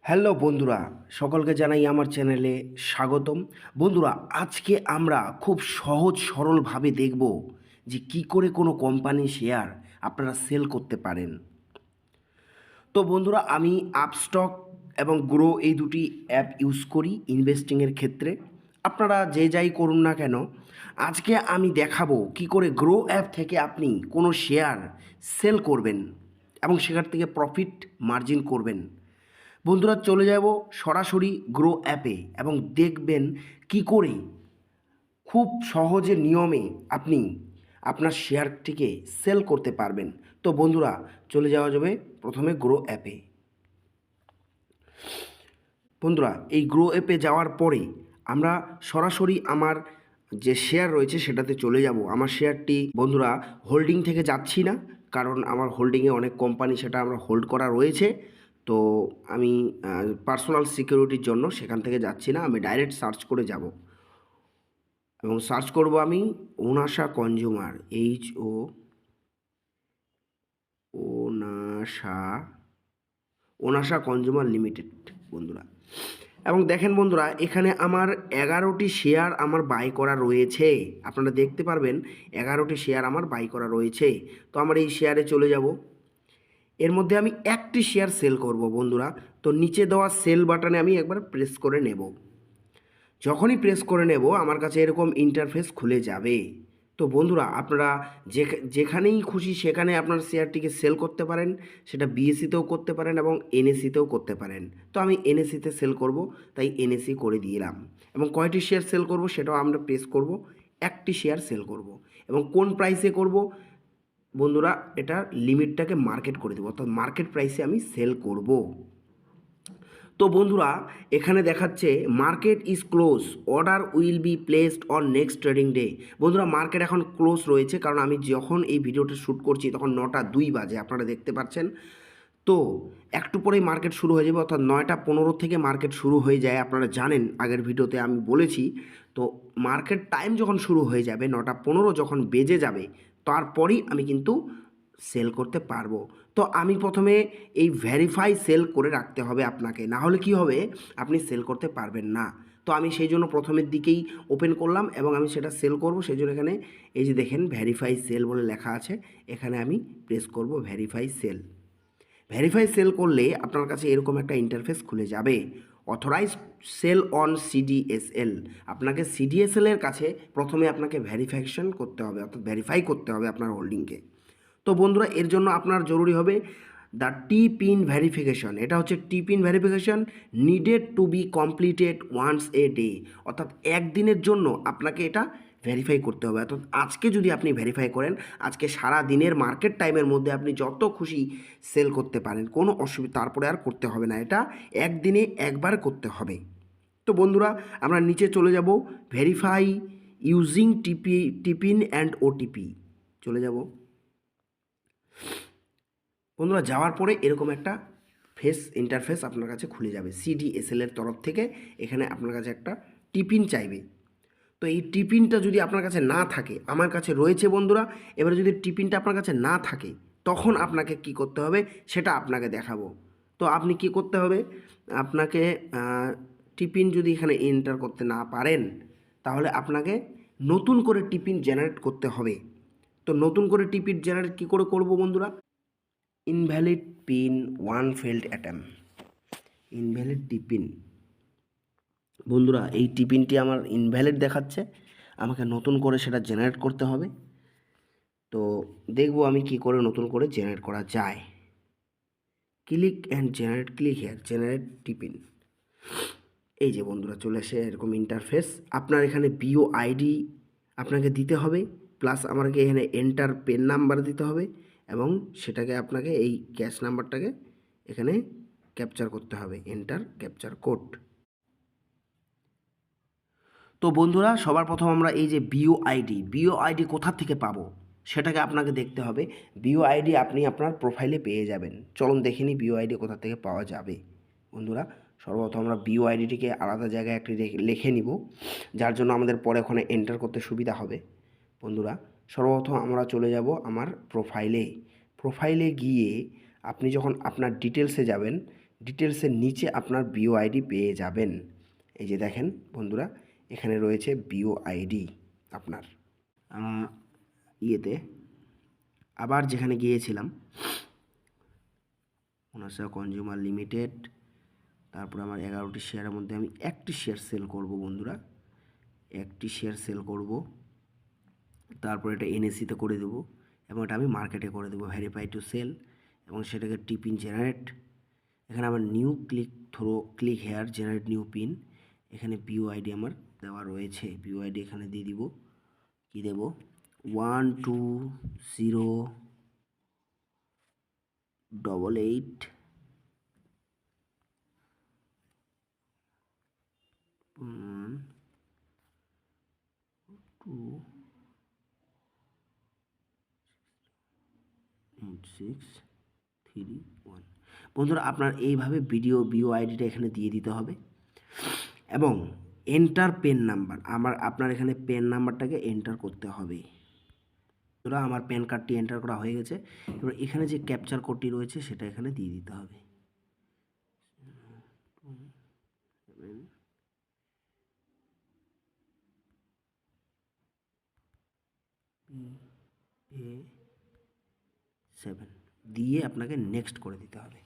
Hello বন্ধুরা, সকলকে জানাই আমার চ্যানেলে স্বাগতম। বন্ধুরা, আজকে আমরা খুব সহজ সরলভাবে দেখব যে কি করে কোনো কোম্পানির শেয়ার আপনারা সেল করতে পারেন। তো বন্ধুরা, আমি আপস্টক এবং গ্রো এই দুটি অ্যাপ ইউজ করি ইনভেস্টিংয়ের ক্ষেত্রে। আপনারা যে যাই করুন না কেন, আজকে আমি দেখাবো কি করে গ্রো অ্যাপ থেকে আপনি কোনো শেয়ার সেল করবেন এবং সেখান থেকে প্রফিট মার্জিন করবেন। বন্ধুরা, চলে যাব সরাসরি গ্রো অ্যাপে এবং দেখবেন কি করে খুব সহজে নিয়মে আপনি আপনার শেয়ারটিকে সেল করতে পারবেন। তো বন্ধুরা, চলে যাওয়া যাবে প্রথমে গ্রো অ্যাপে। বন্ধুরা, এই গ্রো অ্যাপে যাওয়ার পরে আমরা সরাসরি আমার যে শেয়ার রয়েছে সেটাতে চলে যাব। আমার শেয়ারটি বন্ধুরা হোল্ডিং থেকে যাচ্ছি না, কারণ আমার হোল্ডিংয়ে অনেক কোম্পানি সেটা আমরা হোল্ড করা রয়েছে। তো আমি পার্সোনাল সিকিউরিটির জন্য সেখান থেকে যাচ্ছি না, আমি ডাইরেক্ট সার্চ করে যাব এবং সার্চ করব আমি ওনাসা কনজিউমার, ওনাসা ওনাসা কনজিউমার লিমিটেড বন্ধুরা। এবং দেখেন বন্ধুরা, এখানে আমার 11টি শেয়ার আমার বাই করা রয়েছে। আপনারা দেখতে পারবেন 11টি শেয়ার আমার বাই করা রয়েছে। তো আমার এই শেয়ারে চলে যাব। এর মধ্যে আমি একটি শেয়ার সেল করব বন্ধুরা। তো নিচে দেওয়া সেল বাটনে আমি একবার প্রেস করে নেব। যখনই প্রেস করে নেব আমার কাছে এরকম ইন্টারফেস খুলে যাবে। তো বন্ধুরা, আপনারা যেখানেই খুশি সেখানে আপনার শেয়ারটিকে সেল করতে পারেন। সেটা বিএসসিতেও করতে পারেন এবং এনএসসিতেও করতে পারেন। তো আমি এনএসসিতে সেল করব, তাই এনএসসি করে দিলাম। এবং কয়টি শেয়ার সেল করব সেটাও আমরা প্রেস করব। একটি শেয়ার সেল করব এবং কোন প্রাইসে করব বন্ধুরা, এটা লিমিটটাকে মার্কেট করে দেবো, অর্থাৎ মার্কেট প্রাইসে আমি সেল করব। তো বন্ধুরা, এখানে দেখাচ্ছে market is close, order will be placed on next trading day. বন্ধুরা, মার্কেট এখন ক্লোজ রয়েছে, কারণ আমি যখন এই ভিডিওটা শ্যুট করছি তখন 9টা 2 বাজে, আপনারা দেখতে পাচ্ছেন। তো একটু পরেই মার্কেট শুরু হয়ে যাবে, অর্থাৎ 9টা 15 থেকে মার্কেট শুরু হয়ে যায়। আপনারা জানেন, আগের ভিডিওতে আমি বলেছি। তো মার্কেট টাইম যখন শুরু হয়ে যাবে, 9টা 15 যখন বেজে যাবে, তারপরেই আমি কিন্তু সেল করতে পারবো। তো আমি প্রথমে এই ভেরিফাই সেল করে রাখতে হবে আপনাকে, না হলে কি হবে, আপনি সেল করতে পারবেন না। তো আমি সেই জন্য প্রথমের দিকেই ওপেন করলাম এবং আমি সেটা সেল করব। সেই জন্য এখানে এই যে দেখেন ভেরিফাই সেল বলে লেখা আছে, এখানে আমি প্রেস করব ভেরিফাই সেল। ভেরিফাই সেল করলে আপনার কাছে এরকম একটা ইন্টারফেস খুলে যাবে, অথরাইজ সেল অন সিডিএসএল। আপনাকে সিডিএসএলের কাছে প্রথমে আপনাকে ভেরিফিকেশন করতে হবে, অর্থাৎ ভেরিফাই করতে হবে আপনার হোল্ডিংকে। তো বন্ধুরা, এর জন্য আপনার জরুরি হবে দ্য টি পিন ভেরিফিকেশন। এটা হচ্ছে T pin verification needed to be completed once a day, অর্থাৎ একদিনের জন্য আপনাকে এটা ভেরিফাই করতে হবে। অর্থাৎ আজকে যদি আপনি ভেরিফাই করেন, আজকে সারা দিনের মার্কেট টাইমের মধ্যে আপনি যত খুশি সেল করতে পারেন, কোনো অসুবিধা তারপরে আর করতে হবে না, এটা একদিনে একবার করতে হবে। তো বন্ধুরা, আমরা নিচে চলে যাব, ভেরিফাই ইউজিং টিপিন অ্যান্ড ওটিপি চলে যাব। বন্ধুরা, যাওয়ার পরে এরকম একটা ইন্টারফেস আপনার কাছে খুলে যাবে সিডিএসএল এর তরফ থেকে। এখানে আপনার কাছে একটা টিপিন চাইবে। তো এই টিপিনটা যদি আপনার কাছে না থাকে, আমার কাছে রয়েছে বন্ধুরা। এবারে যদি টিপিনটা আপনার কাছে না থাকে, তখন আপনাকে কি করতে হবে সেটা আপনাকে দেখাবো। তো আপনি কি করতে হবে, আপনাকে টিপিন যদি এখানে এন্টার করতে না পারেন, তাহলে আপনাকে নতুন করে টিপিন জেনারেট করতে হবে। তো নতুন করে টিপিন জেনারেট কী করে করব বন্ধুরা, invalid PIN one failed attempt, invalid TPIN. বন্ধুরা, এই টিপিনটি আমার ইনভ্যালিড দেখাচ্ছে, আমাকে নতুন করে সেটা জেনারেট করতে হবে। তো দেখব আমি কি করে নতুন করে জেনারেট করা যায়। Click and generate, click here generate টিপিন। এই যে বন্ধুরা, চলে আসে এরকম ইন্টারফেস। আপনার এখানে বিও আইডি আপনাকে দিতে হবে, প্লাস আমাকে এখানে এন্টার পেন নাম্বার দিতে হবে এবং সেটাকে আপনাকে এই ক্যাশ নাম্বারটাকে এখানে ক্যাপচার করতে হবে, এন্টার ক্যাপচার কোড। তো বন্ধুরা, সবার প্রথম আমরা এই যে বিও আইডি কোথা থেকে পাবো সেটাকে আপনাকে দেখতে হবে। বিও আইডি আপনি আপনার প্রোফাইলে পেয়ে যাবেন। চলুন দেখে নিই বিও আইডি কোথা থেকে পাওয়া যাবে। বন্ধুরা, সর্বপ্রথম আমরা বিও আইডিটিকে আলাদা জায়গায় একটি লিখে নিব, যার জন্য আমাদের পরে ওখানে এন্টার করতে সুবিধা হবে। বন্ধুরা, সর্বপ্রথম আমরা চলে যাব আমার প্রোফাইলে গিয়ে আপনি যখন আপনার ডিটেলসে যাবেন, ডিটেলসের নিচে আপনার বিও আইডি পেয়ে যাবেন। এই যে দেখেন বন্ধুরা, এখানে রয়েছে বিও আইডি আপনার। ইয়েতে আবার যেখানে গিয়েছিলাম ওনাসা কনজিউমার লিমিটেড, তারপর আমার 11টি শেয়ারের মধ্যে আমি একটি শেয়ার সেল করব বন্ধুরা, একটি শেয়ার সেল করব। তারপর এটা এনএসিতে করে দেবো এবং এটা আমি মার্কেটে করে দেবো ভেরিফাই টু সেল, এবং সেটাকে টিপিন জেনারেট। এখানে আমার new click here generate new pin, এখানে বিও আইডি আমার দেওয়া রয়েছে। বিও আইডি এখানে দিয়ে দিব, কি দেব, 12088 28631। বন্ধুরা আপনার এইভাবে বিও আইডিটা এখানে দিয়ে দিতে হবে এবং এন্টার পেন নাম্বার, আপনার এখানে পেন নাম্বারটাকে এন্টার করতে হবে। বন্ধুরা আমার প্যান কার্ডটি এন্টার করা হয়ে গেছে। এবার এখানে যে ক্যাপচার কোডটি রয়েছে সেটা এখানে দিয়ে দিতে হবে। PA7 দিয়ে আপনাকে নেক্সট করে দিতে হবে।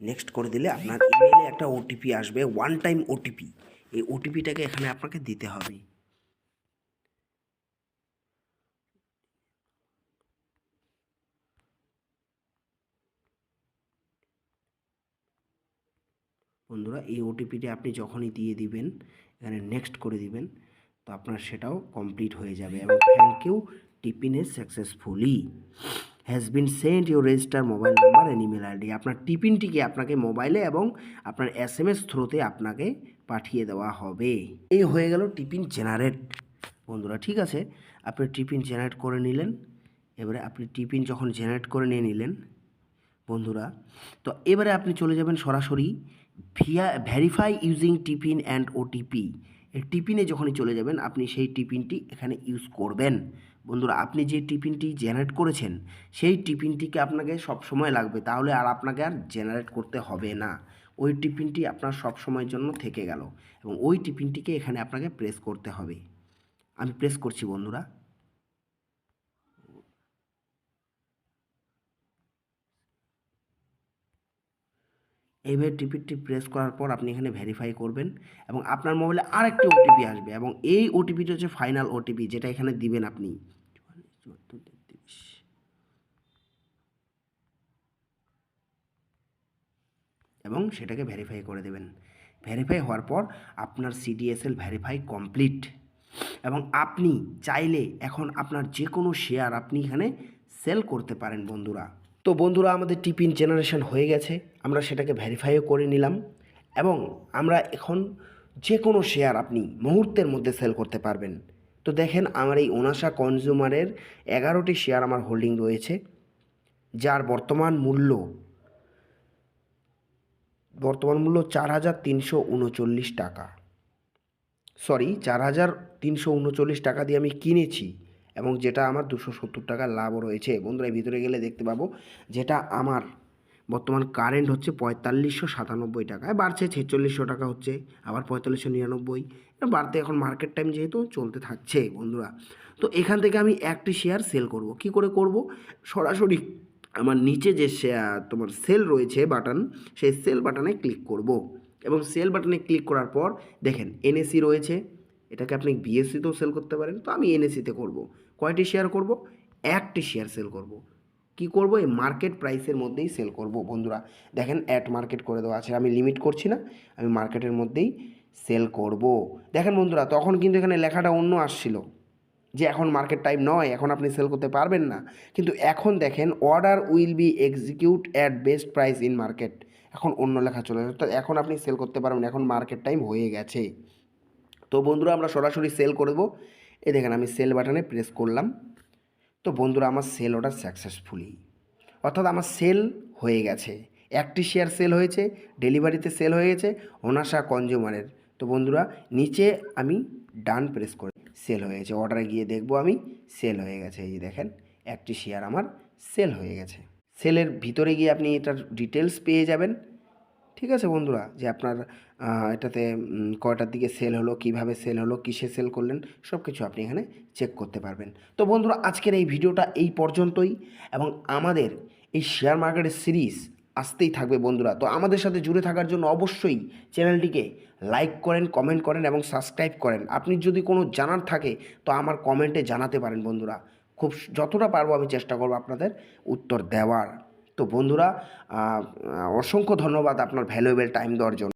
নেক্সট করে দিলে আপনার ইমেইলে একটা ওটিপি আসবে, ওয়ান টাইম ওটিপি। এই ওটিপিটাকে এখানে আপনাকে দিতে হবে। বন্ধুরা এই ওটিপিটি আপনি যখনই দিয়ে দিবেন, এখানে নেক্সট করে দিবেন, তো আপনার সেটাও কমপ্লিট হয়ে যাবে। এবং থ্যাংক ইউ টিপিনে successfully has been sent your register mobile number and email ID. আপনার টিপিনটিকে আপনাকে মোবাইলে এবং আপনার SMS থ্রুতে আপনাকে পাঠিয়ে দেওয়া হবে। এই হয়ে গেল টিপিন জেনারেট বন্ধুরা। ঠিক আছে, আপনি টিপিন জেনারেট করে নিলেন। এবারে আপনি টিপিন যখন জেনারেট করে নিয়ে নিলেন বন্ধুরা, তো এবারে আপনি চলে যাবেন সরাসরি ভেরিফাই ইউজিং টিপিন অ্যান্ড ওটিপি। এই টিপিনে যখনই চলে যাবেন আপনি সেই টিপিনটি এখানে ইউজ করবেন। বন্ধুরা আপনি যে টিপিনটি জেনারেট করেছেন সেই টিপিনটিকে আপনাকে সব সময় লাগবে, তাহলে আর আপনাকে আর জেনারেট করতে হবে না। ওই টিপিনটি আপনার সব সময়ের জন্য থেকে গেল এবং ওই টিপিনটিকে এখানে আপনাকে প্রেস করতে হবে। আমি প্রেস করছি বন্ধুরা। এইভাবে টিপিটি প্রেস করার পর আপনি এখানে ভেরিফাই করবেন এবং আপনার মোবাইলে আরেকটি ওটিপি আসবে এবং এই ওটিপিটি হচ্ছে ফাইনাল ওটিপি, যেটা এখানে দিবেন আপনি। এবং সেটাকে ভেরিফাই করে দেবেন। ভেরিফাই হওয়ার পর আপনার CDSL ভেরিফাই কমপ্লিট এবং আপনি চাইলে এখন আপনার যে কোনো শেয়ার আপনি এখানে সেল করতে পারেন বন্ধুরা। তো বন্ধুরা আমাদের টিপিন জেনারেশন হয়ে গেছে, আমরা সেটাকে ভেরিফাইও করে নিলাম এবং আমরা এখন যে কোনো শেয়ার আপনি মুহূর্তের মধ্যে সেল করতে পারবেন। তো দেখেন আমার এই ওনাসা কনজিউমারের 11টি শেয়ার আমার হোল্ডিং রয়েছে, যার বর্তমান মূল্য 4,339 টাকা। 4,339 টাকা দিয়ে আমি কিনেছি এবং যেটা আমার 270 টাকা লাভও রয়েছে। বন্ধুরা ভিতরে গেলে দেখতে পাবো যেটা আমার বর্তমান কারেন্ট হচ্ছে 4597 টাকায়, বাড়ছে 4600 টাকা হচ্ছে, আবার 4599, বাড়তে এখন মার্কেট টাইম যেহেতু চলতে থাকছে বন্ধুরা। তো এখান থেকে আমি একটি শেয়ার সেল করব। কি করে করব? সরাসরি আমার নিচে যে তোমার সেল রয়েছে বাটন, সেই সেল বাটনে ক্লিক করব এবং সেল বাটনে ক্লিক করার পর দেখেন এনএসি রয়েছে, এটাকে আপনি বিএসসিতেও সেল করতে পারেন। তো আমি এনএসিতে করব। কয়টি শেয়ার করব? একটি শেয়ার সেল করব। কি করব? এই মার্কেট প্রাইসের মধ্যেই সেল করব বন্ধুরা। দেখেন অ্যাট মার্কেট করে দেওয়া আছে, আমি লিমিট করছি না, আমি মার্কেটের মধ্যেই সেল করব। দেখেন বন্ধুরা তখন কিন্তু এখানে লেখাটা অন্য আসছিল যে এখন মার্কেট টাইম নয়, এখন আপনি সেল করতে পারবেন না, কিন্তু এখন দেখেন order will be execute at best price in market, এখন অন্য লেখা চলে যাচ্ছে। তো এখন আপনি সেল করতে পারবেন, এখন মার্কেট টাইম হয়ে গেছে। তো বন্ধুরা আমরা সরাসরি সেল করে দেবো। এই দেখেন আমি সেল বাটনে প্রেস করলাম। তো বন্ধুরা আমার সেল অর্ডার সাকসেসফুলি, অর্থাৎ আমার সেল হয়ে গেছে। একটি শেয়ার সেল হয়েছে, ডেলিভারিতে সেল হয়ে গেছে ওনাসা কনজিউমারের। তো বন্ধুরা নিচে আমি ডান প্রেস করে সেল হয়ে গেছে, অর্ডারে গিয়ে দেখবো আমি সেল হয়ে গেছে। এই যে দেখেন একটি শেয়ার আমার সেল হয়ে গেছে। সেলের ভিতরে গিয়ে আপনি এটার ডিটেলস পেয়ে যাবেন। ঠিক আছে বন্ধুরা, যে আপনার এটাতে কয়টার দিকে সেল হলো, কিভাবে সেল হলো, কিসে সেল করলেন, সব কিছু আপনি এখানে চেক করতে পারবেন। তো বন্ধুরা, আজকের এই ভিডিওটা এই পর্যন্তই, এবং আমাদের এই শেয়ার মার্কেটের সিরিজ আসতেই থাকবে বন্ধুরা। তো আমাদের সাথে জুড়ে থাকার জন্য অবশ্যই চ্যানেলটিকে লাইক করেন, কমেন্ট করেন এবং সাবস্ক্রাইব করেন। আপনি যদি কোনো জানার থাকে তো আমার কমেন্টে জানাতে পারেন বন্ধুরা। খুব যতটা পারবো আমি চেষ্টা করবো আপনাদের উত্তর দেওয়ার। তো বন্ধুরা, অসংখ্য ধন্যবাদ আপনার ভ্যালুয়েবল টাইম দেওয়ার জন্য।